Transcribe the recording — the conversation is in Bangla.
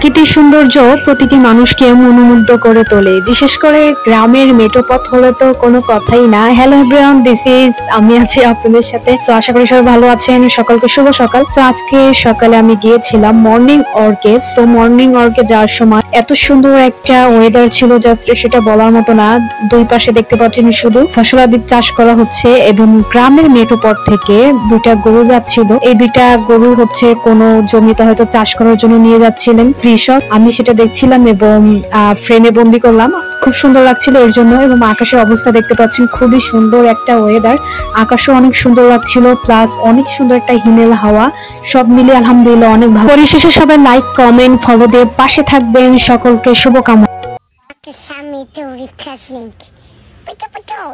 প্রাকৃতিক সৌন্দর্য প্রতিটি মানুষকে মনোমুগ্ধ করে তোলে, বিশেষ করে গ্রামের মেঠোপথ হলে তো কোনো কথাই না। হ্যালো এভরিওয়ান, দিস ইজ আমি আছি আপনাদের সাথে। সো আশা করি সবাই ভালো আছেন। সকলকে শুভ সকাল। সো আজকে সকালে আমি গিয়েছিলাম মর্নিং ওয়ার্কে। সো মর্নিং ওয়ার্কে যাওয়ার সময় এত সুন্দর একটা ওয়েদার ছিল, জাস্ট সেটা বলার মতো না। দুই পাশে দেখতে পাচ্ছেন শুধু ফসলাদি চাষ করা হচ্ছে এবং গ্রামের মেঠোপথ থেকে দুইটা গরু যাচ্ছিল। এই দুইটা গরু হচ্ছে কোনো জমিতে হয়তো চাষ করার জন্য নিয়ে যাচ্ছিলেন কৃষক। আমি সেটা দেখছিলাম এবং ফ্রেমে বন্দি করলাম। খুব সুন্দর লাগছিল এর জন্য। এবং আকাশের অবস্থা দেখতে পাচ্ছেন, খুবই সুন্দর একটা ওয়েদার। আকাশও অনেক সুন্দর লাগছিল, প্লাস অনেক সুন্দর একটা হিমেল হাওয়া। সব মিলিয়ে আলহামদুলিল্লাহ অনেক ভালো। পরিশেষে সবাই লাইক, কমেন্ট, ফলো দিয়ে পাশে থাকবেন। সকলকে শুভকামনা। Sami teori crashing. Betul-betul.